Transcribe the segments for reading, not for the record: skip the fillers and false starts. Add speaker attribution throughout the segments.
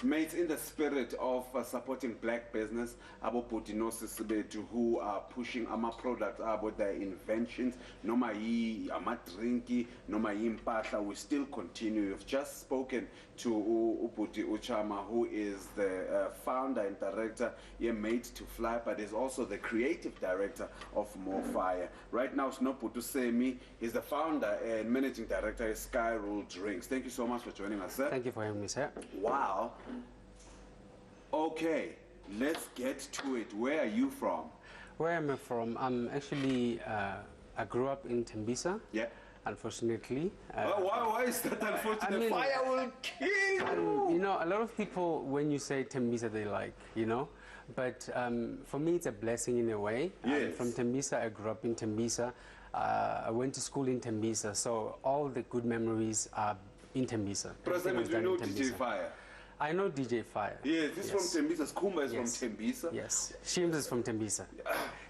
Speaker 1: Mates, in the spirit of supporting black business, abo bhuti nosisibetu who are pushing ama products about their inventions, noma yi amadrinki, noma yi impahla, we still continue. You've just spoken to Ubhuti Uchama, who is the founder and director, Made to Fly, but is also the creative director of More Fire. Right now, Snobhuti Sammy is the founder and managing director of SkyRule Drinks. Thank you so much for joining us, sir.
Speaker 2: Thank you for having me, sir.
Speaker 1: Wow. Okay, let's get to it. Where are you from?
Speaker 2: Where am I from? I'm actually, I grew up in Tembisa.
Speaker 1: Yeah.
Speaker 2: Unfortunately.
Speaker 1: Why is that unfortunate? I mean, fire will kill.
Speaker 2: You know, a lot of people, when you say Tembisa, they like, you know. But for me, it's a blessing in a way.
Speaker 1: Yes.
Speaker 2: From Tembisa, I grew up in Tembisa. I went to school in Tembisa. So all the good memories are in Tembisa.
Speaker 1: President, do you know DJ Fire?
Speaker 2: I know DJ Fire.
Speaker 1: Yes, this is from Tembisa. Skumba is from Tembisa.
Speaker 2: Yes, Shims is from Tembisa.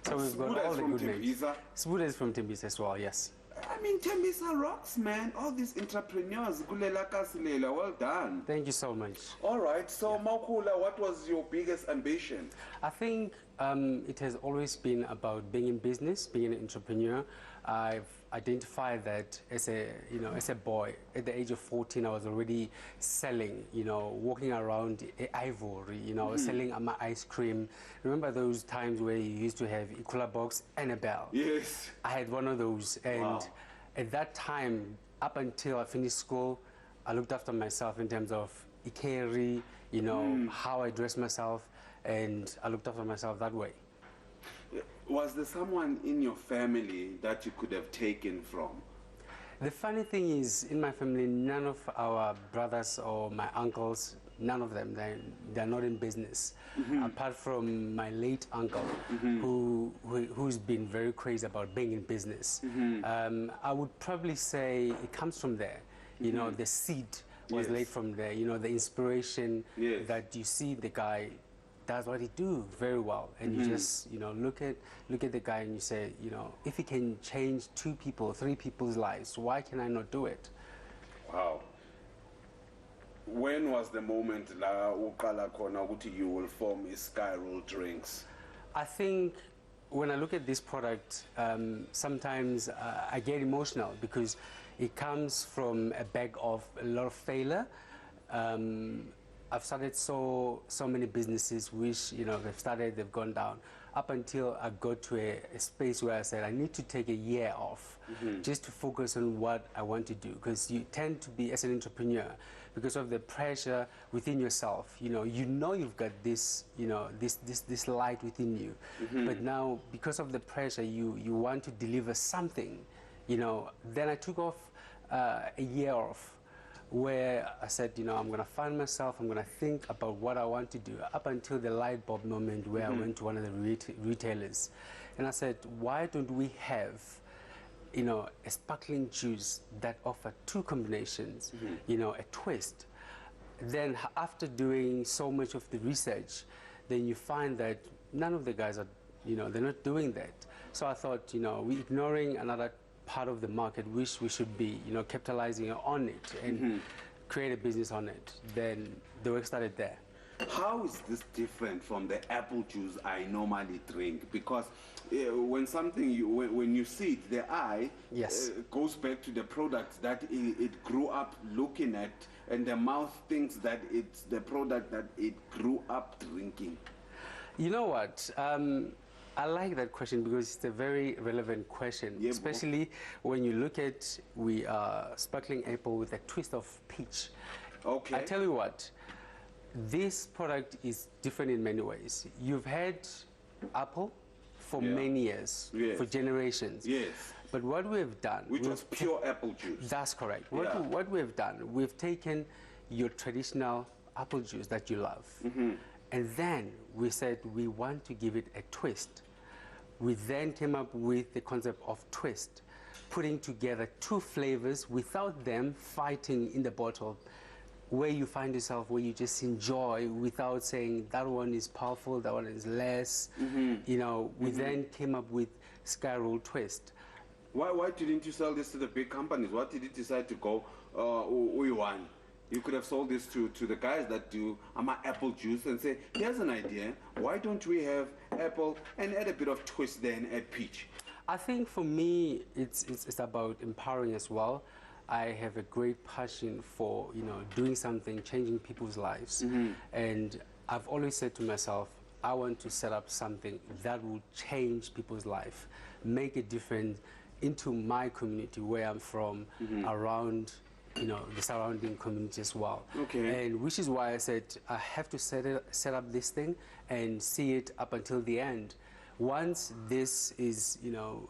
Speaker 2: So we've got all the good names. Sbuda is from Tembisa as well, yes.
Speaker 1: I mean, Tembisa rocks, man. All these entrepreneurs. Well done.
Speaker 2: Thank you so much.
Speaker 1: All right. So, Maukula, what was your biggest ambition?
Speaker 2: I think it has always been about being in business, being an entrepreneur. I've identified that as a boy. At the age of 14, I was already selling, walking around Ivory, selling my ice cream. Remember those times where you used to have a cooler box and a bell?
Speaker 1: Yes.
Speaker 2: I had one of those, and at that time, up until I finished school, I looked after myself in terms of ikeri, how I dress myself, and I looked after myself that way.
Speaker 1: Was there someone in your family that you could have taken from?
Speaker 2: The funny thing is, in my family, none of our brothers or my uncles, none of them, they're not in business. Apart from my late uncle, who's been very crazy about being in business. I would probably say it comes from there. The seed was laid from there. The inspiration that you see the guy does what he do very well, and you just look at the guy and you say, if he can change 2 people, 3 people's lives, why can I not do it?
Speaker 1: Wow. When was the moment la uqala khona ukuthi you will form SkyRule Drinks?
Speaker 2: I think when I look at this product, sometimes I get emotional because it comes from a bag of a lot of failure. I've started so many businesses which they've gone down, up until I got to a space where I said I need to take a year off just to focus on what I want to do, because you tend to be, as an entrepreneur, because of the pressure within yourself, you've got this this light within you, but now because of the pressure you want to deliver something, then I took off a year off, where I said, I'm going to find myself, I'm going to think about what I want to do, up until the light bulb moment where I went to one of the retailers. And I said, why don't we have, a sparkling juice that offer 2 combinations, a twist. Then after doing so much of the research, then you find that none of the guys are, they're not doing that. So I thought, we're ignoring another part of the market which we should be capitalizing on it and create a business on it. Then the work started there.
Speaker 1: How is this different from the apple juice I normally drink? Because when you see it, the eye goes back to the product that it grew up looking at, and the mouth thinks that it's the product that it grew up drinking. You know what?
Speaker 2: I like that question because it's a very relevant question, especially when you look at sparkling apple with a twist of peach.
Speaker 1: Okay.
Speaker 2: I tell you what, this product is different in many ways. You've had apple for many years, for generations.
Speaker 1: Yes.
Speaker 2: But what we have done,
Speaker 1: which was pure apple juice.
Speaker 2: That's correct. What we have done, we've taken your traditional apple juice that you love. And then we said we want to give it a twist. We then came up with the concept of twist, putting together 2 flavors without them fighting in the bottle. where you find yourself, where you just enjoy without saying that one is powerful, that one is less. You know, we then came up with SkyRule Twist.
Speaker 1: Why didn't you sell this to the big companies? Why did you decide to go one? You could have sold this to the guys that do apple juice and say, here's an idea. Why don't we have apple and add a bit of twist there and add peach?
Speaker 2: I think for me, it's about empowering as well. I have a great passion for, you know, doing something, changing people's lives. And I've always said to myself, I want to set up something that will change people's life, make a difference into my community where I'm from, around, you know, the surrounding community as well.
Speaker 1: Okay.
Speaker 2: And which is why I said I have to set up this thing and see it up until the end. Once this is, you know,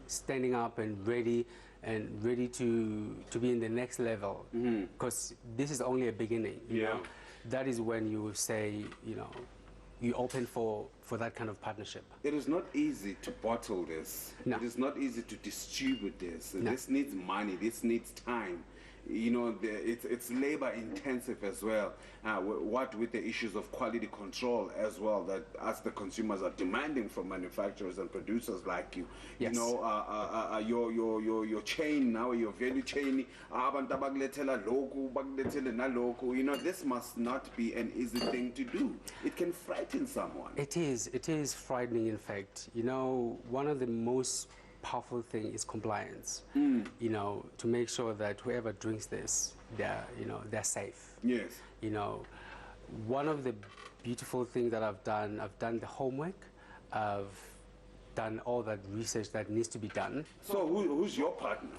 Speaker 2: standing up and ready to be in the next level, because this is only a beginning, you know, that is when you will say, you know, you open for that kind of partnership.
Speaker 1: It is not easy to bottle this.
Speaker 2: No.
Speaker 1: It is not easy to distribute this.
Speaker 2: No.
Speaker 1: This needs money. This needs time. You know, it's labor intensive as well. What with the issues of quality control as well, that us the consumers are demanding from manufacturers and producers like you.
Speaker 2: Yes.
Speaker 1: You know, your chain now, your value chain. You know, this must not be an easy thing to do. It can frighten someone.
Speaker 2: It is frightening, in fact. You know, one of the most powerful thing is compliance. You know, to make sure that whoever drinks this, they're safe.
Speaker 1: Yes.
Speaker 2: You know, one of the beautiful things that I've done the homework. I've done all that research that needs to be done.
Speaker 1: So who's your partner?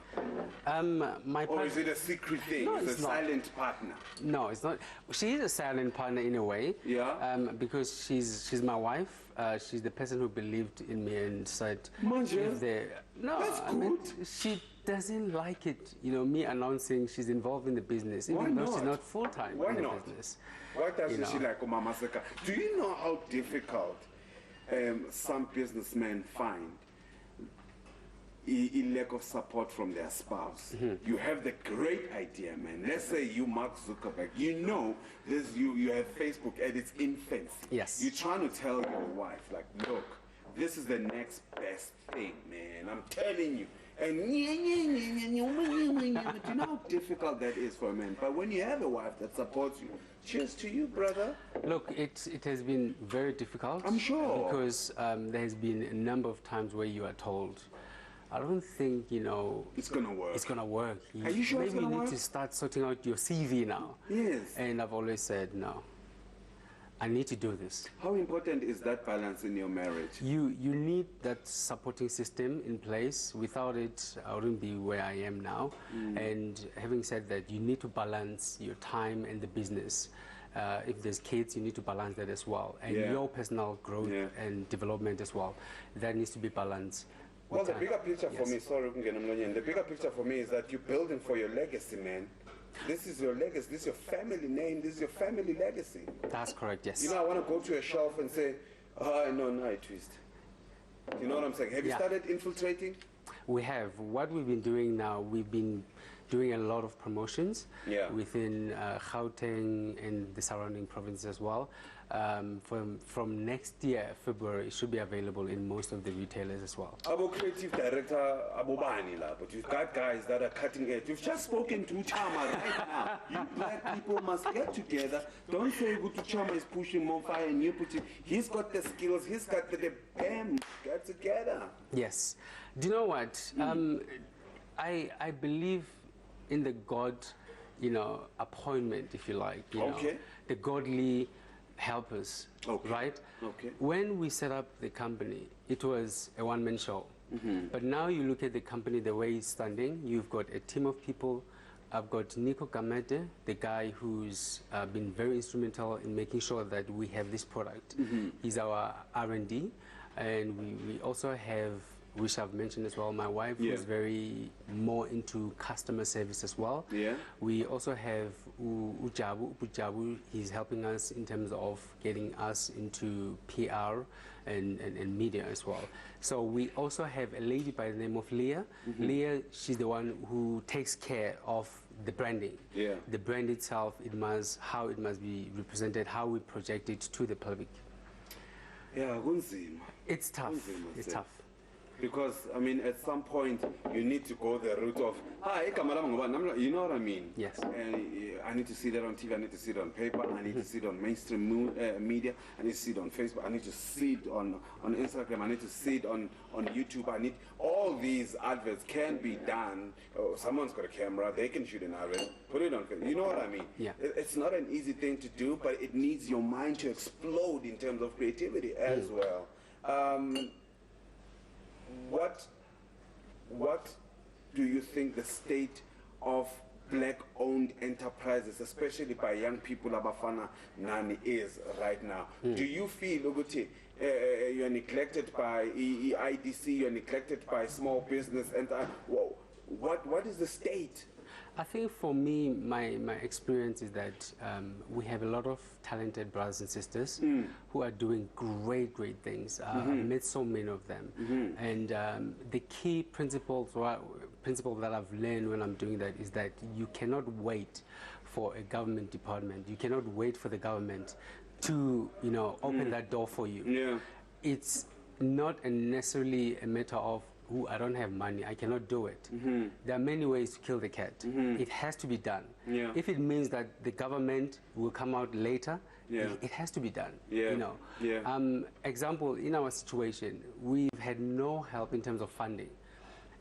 Speaker 2: My partner.
Speaker 1: Or is it a secret thing?
Speaker 2: No,
Speaker 1: it's a
Speaker 2: not.
Speaker 1: silent partner.
Speaker 2: No, it's not. She is a silent partner in a way.
Speaker 1: Yeah.
Speaker 2: Because she's my wife. She's the person who believed in me and said,
Speaker 1: Manje?
Speaker 2: No,
Speaker 1: That's
Speaker 2: I mean,
Speaker 1: good.
Speaker 2: she doesn't like it, you know, me announcing she's involved in the business, even
Speaker 1: Why
Speaker 2: though she's
Speaker 1: not?
Speaker 2: not full-time
Speaker 1: Why
Speaker 2: in the
Speaker 1: not?
Speaker 2: business.
Speaker 1: Why doesn't
Speaker 2: You
Speaker 1: she
Speaker 2: know.
Speaker 1: like Mama Seka? Do you know how difficult some businessmen find a lack of support from their spouse? You have the great idea, man. Let's say you, Mark Zuckerberg, you know this. You have Facebook at its infancy.
Speaker 2: Yes.
Speaker 1: You're trying to tell your wife, like, look, this is the next best thing, man. I'm telling you. And do you know how difficult that is for a man? But when you have a wife that supports you, cheers to you, brother.
Speaker 2: Look, it has been very difficult.
Speaker 1: I'm sure.
Speaker 2: Because there has been a number of times where you are told, I don't think, you know,
Speaker 1: It's gonna work.
Speaker 2: it's going to work.
Speaker 1: Are you sure it's
Speaker 2: Maybe
Speaker 1: gonna
Speaker 2: you need
Speaker 1: work?
Speaker 2: to start sorting out your CV now.
Speaker 1: Yes.
Speaker 2: And I've always said, no, I need to do this.
Speaker 1: How important is that balance in your marriage?
Speaker 2: You need that supporting system in place. Without it, I wouldn't be where I am now. And having said that, you need to balance your time and the business. If there's kids, you need to balance that as well. And
Speaker 1: Yeah.
Speaker 2: your personal growth and development as well. That needs to be balanced.
Speaker 1: Well,
Speaker 2: with
Speaker 1: the
Speaker 2: time.
Speaker 1: bigger picture for
Speaker 2: Yes.
Speaker 1: me, sorry, the bigger picture for me is that you're building for your legacy, man. This is your legacy. This is your family name. This is your family legacy.
Speaker 2: That's correct, yes.
Speaker 1: You know, I want to go to a shelf and say, oh, no, I twist. You know what I'm saying? Have you
Speaker 2: Yeah.
Speaker 1: started infiltrating?
Speaker 2: We have. What we've been doing now, we've been doing a lot of promotions within Gauteng and the surrounding provinces as well. From next year, February, it should be available in most of the retailers as well.
Speaker 1: Abo creative director, Abo Bani, but you've got guys that are cutting edge. You've just spoken to Chama right now. You black people must get together. Don't say Gutu Chama is pushing more fire and you put it. He's got the skills, he's got the bam. Get together.
Speaker 2: Yes. Do you know what? I believe in the God, you know, appointment, if you like. You know, the godly helpers, right?
Speaker 1: Okay.
Speaker 2: When we set up the company, it was a one-man show. But now you look at the company the way it's standing, you've got a team of people. I've got Nico Kamete, the guy who's been very instrumental in making sure that we have this product. He's our R&D, and we also have which I've mentioned as well. My wife who's very more into customer service as well.
Speaker 1: Yeah.
Speaker 2: We also have Ujabu. He's helping us in terms of getting us into PR and media as well. So we also have a lady by the name of Leah. Leah, she's the one who takes care of the branding.
Speaker 1: Yeah.
Speaker 2: The brand itself, how it must be represented, how we project it to the public.
Speaker 1: Yeah, kunzima.
Speaker 2: It's tough. It's tough.
Speaker 1: Because, I mean, at some point, you need to go the route of, you know what I mean?
Speaker 2: Yes.
Speaker 1: I need to see that on TV, I need to see it on paper, I need to see it on mainstream media, I need to see it on Facebook, I need to see it on Instagram, I need to see it on YouTube, all these adverts can be done. Oh, someone's got a camera, they can shoot an advert, put it on Facebook, you know what I mean?
Speaker 2: Yeah.
Speaker 1: It's not an easy thing to do, but it needs your mind to explode in terms of creativity as well. What do you think the state of black-owned enterprises, especially by young people, abafana nani, is right now? Do you feel ukuthi you're neglected by IDC, you're neglected by small business, and what is the state?
Speaker 2: I think for me, my experience is that we have a lot of talented brothers and sisters who are doing great things. I've met so many of them. And the key principle that I've learned when I'm doing that is that you cannot wait for a government department. You cannot wait for the government to, open that door for you.
Speaker 1: Yeah.
Speaker 2: It's not necessarily a matter of, I don't have money, I cannot do it. There are many ways to kill the cat. It has to be done.
Speaker 1: Yeah.
Speaker 2: If it means that the government will come out later, it has to be done. Example, in our situation, we've had no help in terms of funding.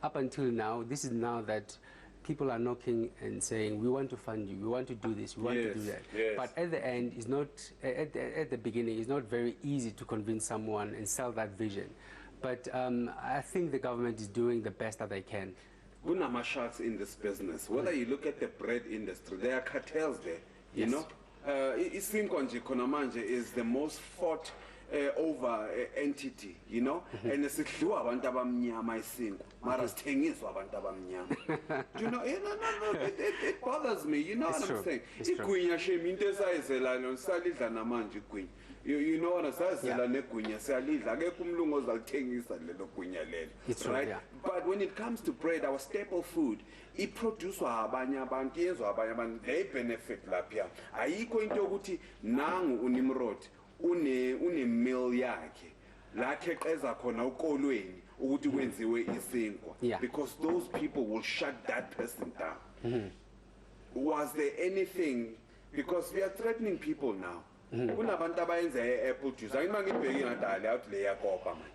Speaker 2: Up until now, this is now that people are knocking and saying, we want to fund you, we want to do this, we want to do that.
Speaker 1: Yes.
Speaker 2: But at the end, it's not, at the beginning, it's not very easy to convince someone and sell that vision. But I think the government is doing the best that they can.
Speaker 1: Kunama sharks in this business. Whether you look at the bread industry, there are cartels there. You know, Isinkonji Konamanje is the most fought over entity. You know, and it's abantu abamnyama isinko. Mara sithengiswa abantu abamnyama. You know, it bothers me. You know what I'm saying? Igwinya shame into esayizela no salidla namanje igwinya. You know what I'm saying? Right? But when it comes to bread, our staple food, it produces they benefit lapia. Ayiko into ukuthi nangu uNimrod une meal yakhe lakhe qeza khona ukolweni ukuthi kwenziwe isinkwa, because those people will shut that person down. Was there anything, because we are threatening people now? Kunabantu abayenza apple juice, angibheki ngadala out le yakopa man.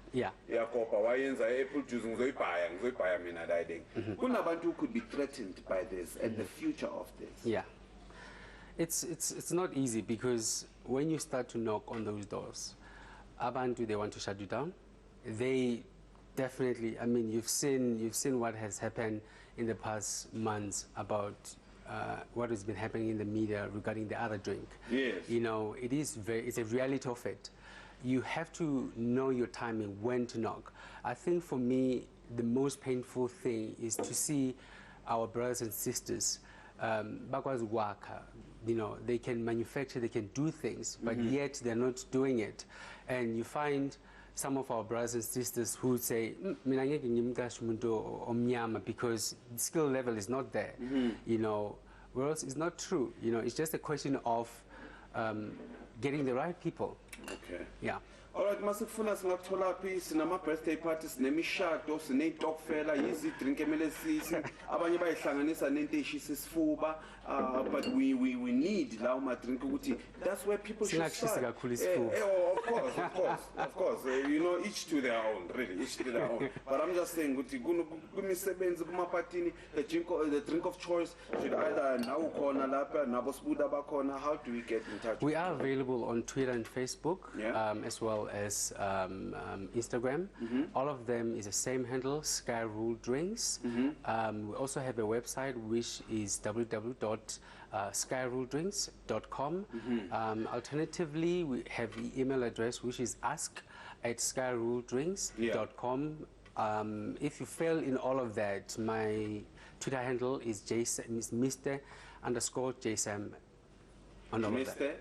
Speaker 1: Yakopa wayenza apple juice ngizoyibhaya mina diding. Kunabantu who could be threatened by this and the future of this.
Speaker 2: It's not easy, because when you start to knock on those doors, abantu, they want to shut you down. They definitely, I mean, you've seen what has happened in the past months about what has been happening in the media regarding the other drink.
Speaker 1: Yes.
Speaker 2: You know, it's a reality of it. You have to know your timing, when to knock. I think for me, the most painful thing is to see our brothers and sisters, bakwazi waka, you know, they can manufacture, they can do things, but yet they're not doing it. And you find some of our brothers and sisters who say, mina ngeke ngimqashe umuntu omnyama because the skill level is not there. You know, whereas it's not true. You know, it's just a question of getting the right people.
Speaker 1: Okay.
Speaker 2: Yeah.
Speaker 1: All right, masifuna singathola phi sinama birthday parties nemishado sineyitokfela yizidrink emele sisi abanye bayihlanganisa nento eshisa isifuba, but we need lawo ma drink ukuthi that's where people should start. Of course, you know, each to their own, really, each to their own. But I'm just saying ukuthi kumisebenzi kuma party the drink of choice should either nawo khona lapha nabo sibuda bakhona. How do we get in touch?
Speaker 2: We are available on Twitter and Facebook, as well as Instagram. All of them is the same handle, SkyRule Drinks. We also have a website which is www.skyruledrinks.com. Alternatively, we have the email address which is ask@skyruledrinks.com. If you fail in all of that, my Twitter handle is Mr_JSam on all of that.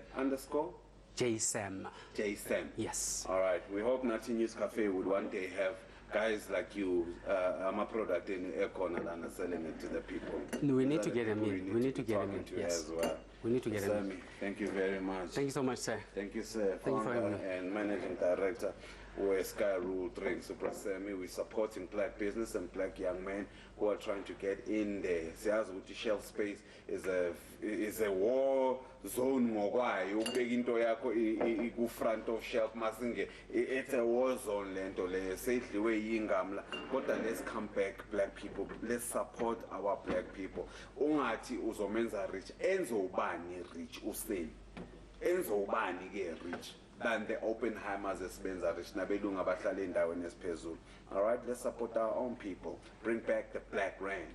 Speaker 2: JSam.
Speaker 1: JSam.
Speaker 2: Yes.
Speaker 1: All right. We hope Nothing News Cafe would one day have guys like you, my product in the air corner and selling it to the people.
Speaker 2: We need to get them in. We need to get them in. Yes.
Speaker 1: As well.
Speaker 2: We need to get them in.
Speaker 1: Sammy, thank you very much.
Speaker 2: Thank you so much, sir.
Speaker 1: Thank you, sir.
Speaker 2: Thank you for having me.
Speaker 1: And managing director with SkyRule Drinks. Super Sammy, we're supporting black business and black young men who are trying to get in there. Siyazi ukuthi shelf space is a war zone ngokwayo. Ubeka into yakho ku front of shelf masinge. It's a war zone lento le sedliwe yingamla. Kodwa let's come back, black people. Let's support our black people. Ungathi uzomenza rich, enzo ubani rich useni. Enzo ubani ke rich than the Oppenheimers esibenza rich nabelungu abahlala endaweni esiphezulu. All right, let's support our own people. Bring back the black rand.